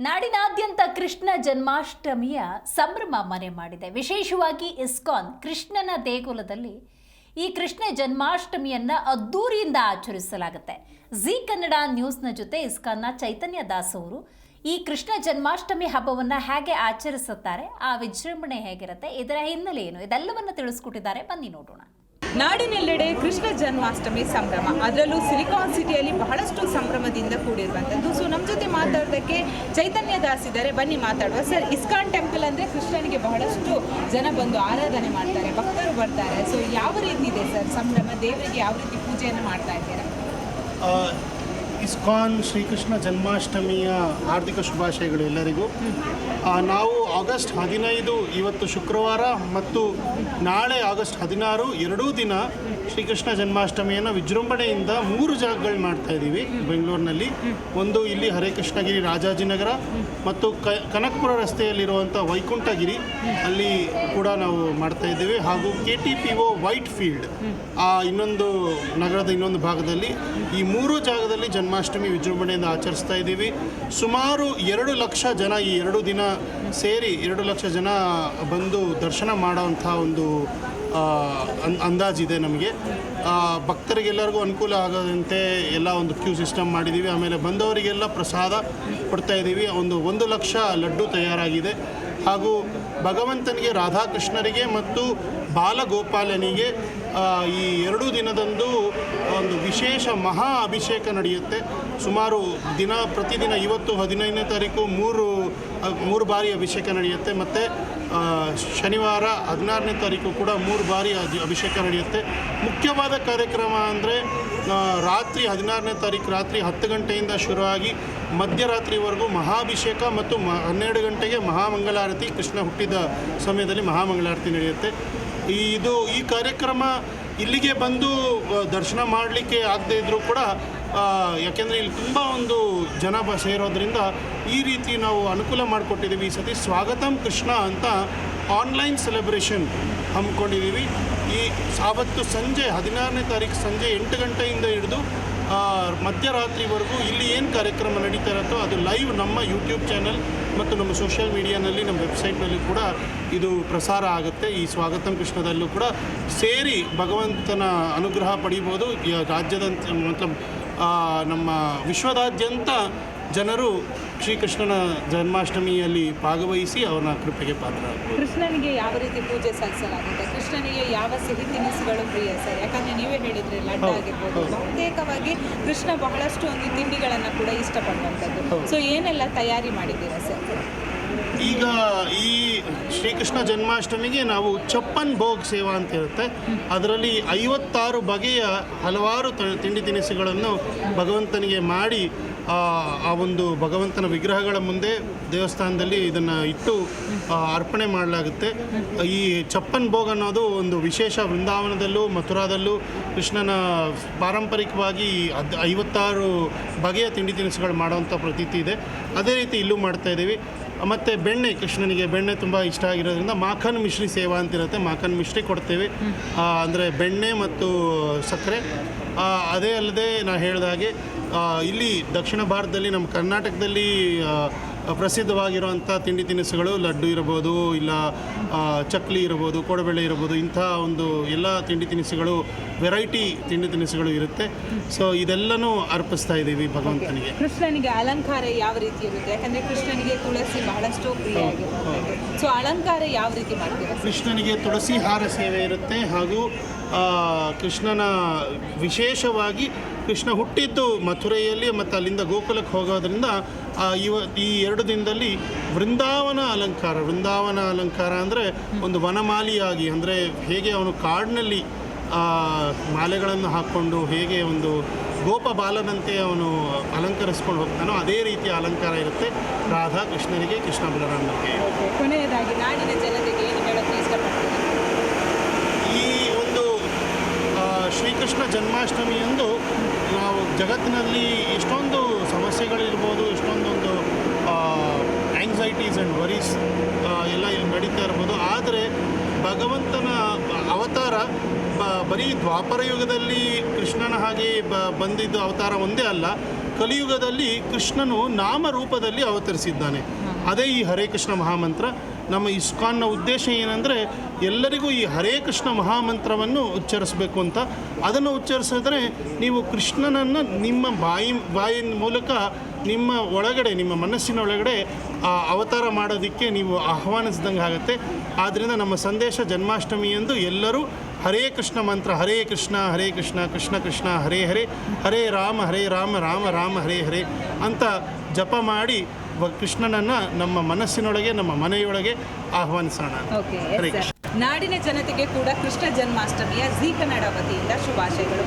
ನಾಡಿನಾದ್ಯಂತ ಕೃಷ್ಣ ಜನ್ಮಾಷ್ಟಮಿಯ ಸಂಭ್ರಮ ಮನೆ ಮಾಡಿದೆ. ವಿಶೇಷವಾಗಿ ಇಸ್ಕಾನ್ ಕೃಷ್ಣನ ದೇಗುಲದಲ್ಲಿ ಈ ಕೃಷ್ಣ ಜನ್ಮಾಷ್ಟಮಿಯನ್ನ ಅದ್ದೂರಿಯಿಂದ ಆಚರಿಸಲಾಗುತ್ತೆ. ಜಿ ಕನ್ನಡ ನ್ಯೂಸ್ನ ಜೊತೆ ಇಸ್ಕಾನ್ನ ಚೈತನ್ಯ ದಾಸ್ ಅವರು ಈ ಕೃಷ್ಣ ಜನ್ಮಾಷ್ಟಮಿ ಹಬ್ಬವನ್ನ ಹೇಗೆ ಆಚರಿಸುತ್ತಾರೆ, ಆ ವಿಜೃಂಭಣೆ ಹೇಗಿರುತ್ತೆ, ಇದರ ಹಿನ್ನೆಲೆ ಏನು, ಇದೆಲ್ಲವನ್ನು ತಿಳಿಸ್ಕೊಟ್ಟಿದ್ದಾರೆ. ಬನ್ನಿ ನೋಡೋಣ. ನಾಡಿನೆಲ್ಲೆಡೆ ಕೃಷ್ಣ ಜನ್ಮಾಷ್ಟಮಿ ಸಂಭ್ರಮ, ಅದರಲ್ಲೂ ಸಿಲಿಕಾನ್ ಸಿಟಿಯಲ್ಲಿ ಬಹಳಷ್ಟು ಸಂಭ್ರಮದಿಂದ ಕೂಡಿರುವಂಥದ್ದು. ಸೊ ನಮ್ಮ ಜೊತೆ ಮಾತಾಡೋದಕ್ಕೆ ಚೈತನ್ಯ ದಾಸ್ ಇದ್ದಾರೆ, ಬನ್ನಿ ಮಾತಾಡುವ. ಸರ್, ಇಸ್ಕಾನ್ ಟೆಂಪಲ್ ಅಂದರೆ ಕೃಷ್ಣನಿಗೆ ಬಹಳಷ್ಟು ಜನ ಬಂದು ಆರಾಧನೆ ಮಾಡ್ತಾರೆ, ಭಕ್ತರು ಬರ್ತಾರೆ. ಸೊ ಯಾವ ರೀತಿ ಇದೆ ಸರ್ ಸಂಭ್ರಮ, ದೇವರಿಗೆ ಯಾವ ರೀತಿ ಪೂಜೆಯನ್ನು ಮಾಡ್ತಾ ಇದ್ದೀರಾ? ಇಸ್ಕಾನ್ ಶ್ರೀಕೃಷ್ಣ ಜನ್ಮಾಷ್ಟಮಿಯ ಹಾರ್ದಿಕ ಶುಭಾಶಯಗಳು ಎಲ್ಲರಿಗೂ. ನಾವು ಆಗಸ್ಟ್ 15 ಇವತ್ತು ಶುಕ್ರವಾರ ಮತ್ತು ನಾಳೆ ಆಗಸ್ಟ್ 16 ಎರಡೂ ದಿನ ಶ್ರೀಕೃಷ್ಣ ಜನ್ಮಾಷ್ಟಮಿಯನ್ನು ವಿಜೃಂಭಣೆಯಿಂದ 3 ಜಾಗಗಳು ಮಾಡ್ತಾ ಇದ್ದೀವಿ ಬೆಂಗಳೂರಿನಲ್ಲಿ. ಒಂದು ಇಲ್ಲಿ ಹರೇ ಕೃಷ್ಣಗಿರಿ ರಾಜಾಜಿನಗರ ಮತ್ತು ಕನಕಪುರ ರಸ್ತೆಯಲ್ಲಿರುವಂಥ ವೈಕುಂಠಗಿರಿ, ಅಲ್ಲಿ ಕೂಡ ನಾವು ಮಾಡ್ತಾ ಇದ್ದೇವೆ. ಹಾಗೂ KTPO ವೈಟ್ ಫೀಲ್ಡ್ ಇನ್ನೊಂದು ನಗರದ ಇನ್ನೊಂದು ಭಾಗದಲ್ಲಿ, ಈ 3 ಜಾಗದಲ್ಲಿ ಜನ್ಮಾಷ್ಟಮಿ ವಿಜೃಂಭಣೆಯಿಂದ ಆಚರಿಸ್ತಾ ಇದ್ದೀವಿ. ಸುಮಾರು 2 ಲಕ್ಷ ಜನ ಈ 2 ದಿನ ಸೇರಿ 2 ಲಕ್ಷ ಜನ ಬಂದು ದರ್ಶನ ಮಾಡೋವಂಥ ಒಂದು ಅಂದಾಜಿದೆ ನಮಗೆ. ಭಕ್ತರಿಗೆಲ್ಲರಿಗೂ ಅನುಕೂಲ ಆಗೋದಂತೆ ಎಲ್ಲ ಒಂದು ಕ್ಯೂ ಸಿಸ್ಟಮ್ ಮಾಡಿದ್ದೀವಿ. ಆಮೇಲೆ ಬಂದವರಿಗೆಲ್ಲ ಪ್ರಸಾದ ಕೊಡ್ತಾ ಇದ್ದೀವಿ. 1 ಲಕ್ಷ ಲಡ್ಡು ತಯಾರಾಗಿದೆ. ಹಾಗೂ ಭಗವಂತನಿಗೆ, ರಾಧಾಕೃಷ್ಣರಿಗೆ ಮತ್ತು ಬಾಲಗೋಪಾಲನಿಗೆ ಈ 2 ದಿನದಂದು ಒಂದು ವಿಶೇಷ ಮಹಾ ಅಭಿಷೇಕ ನಡೆಯುತ್ತೆ. ಸುಮಾರು ಪ್ರತಿದಿನ ಇವತ್ತು 15ನೇ ತಾರೀಕು 3 ಬಾರಿ ಅಭಿಷೇಕ ನಡೆಯುತ್ತೆ. ಮತ್ತು ಶನಿವಾರ 16ನೇ ತಾರೀಕು ಕೂಡ 3 ಬಾರಿ ಅಭಿಷೇಕ ನಡೆಯುತ್ತೆ. ಮುಖ್ಯವಾದ ಕಾರ್ಯಕ್ರಮ ಅಂದರೆ ರಾತ್ರಿ 16ನೇ ತಾರೀಕು ರಾತ್ರಿ 10 ಗಂಟೆಯಿಂದ ಶುರುವಾಗಿ ಮಧ್ಯರಾತ್ರಿವರೆಗೂ ಮಹಾಭಿಷೇಕ ಮತ್ತು 12 ಗಂಟೆಗೆ ಮಹಾಮಂಗಳಾರತಿ, ಕೃಷ್ಣ ಹುಟ್ಟಿದ ಸಮಯದಲ್ಲಿ ಮಹಾಮಂಗಳಾರತಿ ನಡೆಯುತ್ತೆ. ಈ ಕಾರ್ಯಕ್ರಮ ಇಲ್ಲಿಗೆ ಬಂದು ದರ್ಶನ ಮಾಡಲಿಕ್ಕೆ ಆಗದೇ ಇದ್ದರೂ ಕೂಡ, ಯಾಕೆಂದರೆ ಇಲ್ಲಿ ತುಂಬ ಒಂದು ಜನ ಸೇರೋದ್ರಿಂದ ಈ ರೀತಿ ನಾವು ಅನುಕೂಲ ಮಾಡಿಕೊಟ್ಟಿದ್ದೀವಿ. ಈ ಸತಿ ಸ್ವಾಗತಂ ಕೃಷ್ಣ ಅಂತ ಆನ್ಲೈನ್ ಸೆಲೆಬ್ರೇಷನ್ ಹಮ್ಮಿಕೊಂಡಿದ್ದೀವಿ. ಆವತ್ತು ಸಂಜೆ 16ನೇ ತಾರೀಕು ಸಂಜೆ 8 ಗಂಟೆಯಿಂದ ಹಿಡಿದು ಮಧ್ಯರಾತ್ರಿವರೆಗೂ ಇಲ್ಲಿ ಏನು ಕಾರ್ಯಕ್ರಮ ನಡೀತಾ ಇರುತ್ತೋ ಅದು ಲೈವ್ ನಮ್ಮ ಯೂಟ್ಯೂಬ್ ಚಾನಲ್ ಮತ್ತು ನಮ್ಮ ಸೋಷಿಯಲ್ ಮೀಡಿಯಾನಲ್ಲಿ, ನಮ್ಮ ವೆಬ್ಸೈಟ್ನಲ್ಲಿ ಕೂಡ ಇದು ಪ್ರಸಾರ ಆಗುತ್ತೆ. ಈ ಸ್ವಾಗತಂ ಕೃಷ್ಣದಲ್ಲೂ ಕೂಡ ಸೇರಿ ಭಗವಂತನ ಅನುಗ್ರಹ ಪಡೀಬೋದು. ರಾಜ್ಯದಂತ ನಮ್ಮ ವಿಶ್ವದಾದ್ಯಂತ ಜನರು ಶ್ರೀಕೃಷ್ಣನ ಜನ್ಮಾಷ್ಟಮಿಯಲ್ಲಿ ಭಾಗವಹಿಸಿ ಅವನ ಕೃಪೆಗೆ ಪಾತ್ರರಾಗಬಹುದು. ಕೃಷ್ಣನಿಗೆ ಯಾವ ರೀತಿ ಪೂಜೆ ಸಲ್ಲಿಸಲಾಗುತ್ತೆ? ಕೃಷ್ಣನಿಗೆ ಯಾವ ಸಿಹಿ ತಿನಿಸುಗಳು ಪ್ರಿಯ ಸರ್? ಯಾಕಂದರೆ ನೀವೇ ಹೇಳಿದರೆ ಲಡ್ಡು ಆಗಿರ್ಬೋದು. ಬಹುತೇಕವಾಗಿ ಕೃಷ್ಣ ಬಹಳಷ್ಟು ಒಂದು ತಿಂಡಿಗಳನ್ನು ಕೂಡ ಇಷ್ಟಪಡುವಂಥದ್ದು. ಸೊ ಏನೆಲ್ಲ ತಯಾರಿ ಮಾಡಿದ್ದೀರಾ ಸರ್? ಈಗ ಈ ಶ್ರೀಕೃಷ್ಣ ಜನ್ಮಾಷ್ಟಮಿಗೆ ನಾವು ಚಪ್ಪನ್ ಭೋಗ್ ಸೇವಾ ಅಂತ ಇರುತ್ತೆ. ಅದರಲ್ಲಿ 56 ಬಗೆಯ ಹಲವಾರು ತಿಂಡಿ ತಿನಿಸುಗಳನ್ನು ಭಗವಂತನಿಗೆ ಮಾಡಿ ಆ ಒಂದು ಭಗವಂತನ ವಿಗ್ರಹಗಳ ಮುಂದೆ ದೇವಸ್ಥಾನದಲ್ಲಿ ಇದನ್ನು ಇಟ್ಟು ಅರ್ಪಣೆ ಮಾಡಲಾಗುತ್ತೆ. ಈ ಚಪ್ಪನ್ ಭೋಗ್ ಅನ್ನೋದು ಒಂದು ವಿಶೇಷ. ವೃಂದಾವನದಲ್ಲೂ ಮಥುರಾದಲ್ಲೂ ಕೃಷ್ಣನ ಪಾರಂಪರಿಕವಾಗಿ 56 ಬಗೆಯ ತಿಂಡಿ ತಿನಿಸುಗಳು ಮಾಡೋವಂಥ ಪ್ರತೀತಿ ಇದೆ. ಅದೇ ರೀತಿ ಇಲ್ಲೂ ಮಾಡ್ತಾ ಇದ್ದೀವಿ. ಮತ್ತು ಬೆಣ್ಣೆ, ಕೃಷ್ಣನಿಗೆ ಬೆಣ್ಣೆ ತುಂಬ ಇಷ್ಟ ಆಗಿರೋದ್ರಿಂದ ಮಾಖನ್ ಮಿಶ್ರಿ ಸೇವಾ ಅಂತಿರುತ್ತೆ. ಮಾಖನ್ ಮಿಶ್ರಿ ಕೊಡ್ತೇವೆ, ಅಂದರೆ ಬೆಣ್ಣೆ ಮತ್ತು ಸಕ್ಕರೆ. ಅದೇ ಅಲ್ಲದೆ ನಾನು ಹೇಳಿದ ಹಾಗೆ ಇಲ್ಲಿ ದಕ್ಷಿಣ ಭಾರತದಲ್ಲಿ, ನಮ್ಮ ಕರ್ನಾಟಕದಲ್ಲಿ ಪ್ರಸಿದ್ಧವಾಗಿರುವಂಥ ತಿಂಡಿ ತಿನಿಸುಗಳು ಲಡ್ಡು ಇರ್ಬೋದು, ಇಲ್ಲ ಚಕ್ಲಿ ಇರ್ಬೋದು, ಕೋಡಬೆಳೆ ಇರ್ಬೋದು, ಇಂಥ ಒಂದು ಎಲ್ಲ ತಿಂಡಿ ತಿನಿಸುಗಳು, ವೆರೈಟಿ ತಿಂಡಿ ತಿನಿಸುಗಳು ಇರುತ್ತೆ. ಸೊ ಇದೆಲ್ಲನೂ ಅರ್ಪಿಸ್ತಾ ಇದ್ದೀವಿ ಭಗವಂತನಿಗೆ. ಕೃಷ್ಣನಿಗೆ ಅಲಂಕಾರ ಯಾವ ರೀತಿ ಇರುತ್ತೆ? ಯಾಕಂದರೆ ಕೃಷ್ಣನಿಗೆ ತುಳಸಿ ಬಹಳಷ್ಟು ಪ್ರಿಯ ಆಗಿರುತ್ತೆ. ಸೊ ಅಲಂಕಾರ ಯಾವ ರೀತಿ ಮಾಡ್ತೀರಾ? ಕೃಷ್ಣನಿಗೆ ತುಳಸಿ ಹಾರ ಸೇವೆ ಇರುತ್ತೆ. ಹಾಗೂ ಕೃಷ್ಣನ ವಿಶೇಷವಾಗಿ ಕೃಷ್ಣ ಹುಟ್ಟಿದ್ದು ಮಥುರೆಯಲ್ಲಿ ಮತ್ತು ಅಲ್ಲಿಂದ ಗೋಕುಲಕ್ಕೆ ಹೋಗೋದ್ರಿಂದ ಈ 2 ದಿನದಲ್ಲಿ ವೃಂದಾವನ ಅಲಂಕಾರ ಅಂದರೆ ಒಂದು ವನಮಾಲಿಯಾಗಿ, ಅಂದರೆ ಹೇಗೆ ಅವನು ಕಾಡಿನಲ್ಲಿ ಮಾಲೆಗಳನ್ನು ಹಾಕ್ಕೊಂಡು ಹೇಗೆ ಒಂದು ಗೋಪ ಬಾಲನಂತೆ ಅವನು ಅಲಂಕರಿಸ್ಕೊಂಡು ಹೋಗ್ತಾನೋ ಅದೇ ರೀತಿಯ ಅಲಂಕಾರ ಇರುತ್ತೆ ರಾಧಾ ಕೃಷ್ಣನಿಗೆ, ಕೃಷ್ಣ ಬಲರಾಮನಿಗೆ. ಕೊನೆಯದಾಗಿ ನಾಡಿನ ಜನತೆಗೆ ಏನು ಹೇಳೋಕ್ಕೆ ಇಷ್ಟಪಡ್ತೀನಿ? ಈ ಒಂದು ಶ್ರೀಕೃಷ್ಣ ಜನ್ಮಾಷ್ಟಮಿಯಂದು ನಾವು ಜಗತ್ತಿನಲ್ಲಿ ಎಷ್ಟೊಂದು ಸಮಸ್ಯೆಗಳಿರ್ಬೋದು, ಎಷ್ಟೊಂದು ಆ್ಯಂಗ್ಸೈಟೀಸ್ ಆ್ಯಂಡ್ ವರೀಸ್ ಎಲ್ಲ ನಡೀತಾ ಇರ್ಬೋದು. ಆದರೆ ಭಗವಂತನ ಅವತಾರ ಬರೀ ದ್ವಾಪರ ಯುಗದಲ್ಲಿ ಕೃಷ್ಣನ ಹಾಗೆ ಬಂದಿದ್ದು ಅವತಾರ ಒಂದೇ ಅಲ್ಲ. ಕಲಿಯುಗದಲ್ಲಿ ಕೃಷ್ಣನು ನಾಮರೂಪದಲ್ಲಿ ಅವತರಿಸಿದ್ದಾನೆ. ಅದೇ ಈ ಹರೇ ಕೃಷ್ಣ ಮಹಾಮಂತ್ರ. ನಮ್ಮ ಇಸ್ಕಾನ್ನ ಉದ್ದೇಶ ಏನಂದರೆ ಎಲ್ಲರಿಗೂ ಈ ಹರೇ ಕೃಷ್ಣ ಮಹಾಮಂತ್ರವನ್ನು ಉಚ್ಚರಿಸಬೇಕು ಅಂತ. ಅದನ್ನು ಉಚ್ಚರಿಸಿದ್ರೆ ನೀವು ಕೃಷ್ಣನನ್ನು ನಿಮ್ಮ ಬಾಯಿನ ಮೂಲಕ ನಿಮ್ಮ ಒಳಗಡೆ, ನಿಮ್ಮ ಮನಸ್ಸಿನ ಒಳಗಡೆ ಅವತಾರ ಮಾಡೋದಕ್ಕೆ ನೀವು ಆಹ್ವಾನಿಸಿದಂಗೆ ಆಗುತ್ತೆ. ಆದ್ದರಿಂದ ನಮ್ಮ ಸಂದೇಶ ಜನ್ಮಾಷ್ಟಮಿ ಎಂದು ಎಲ್ಲರೂ ಹರೇ ಕೃಷ್ಣ ಮಂತ್ರ, ಹರೇ ಕೃಷ್ಣ ಕೃಷ್ಣ ಕೃಷ್ಣ ಹರೇ ಹರೇ, ಹರೇ ರಾಮ ರಾಮ ರಾಮ ಹರೇ ಹರೇ ಅಂತ ಜಪ ಮಾಡಿ ಕೃಷ್ಣನನ್ನು ನಮ್ಮ ಮನಸ್ಸಿನೊಳಗೆ, ನಮ್ಮ ಮನೆಯೊಳಗೆ ಆಹ್ವಾನಿಸೋಣ. ಹರೇ ಕೃಷ್ಣ. ನಾಡಿನ ಜನತೆಗೆ ಕೂಡ ಕೃಷ್ಣ ಜನ್ಮಾಷ್ಟಮಿಯ ಜೀ ಕನ್ನಡ ವತಿಯಿಂದ ಶುಭಾಶಯಗಳು.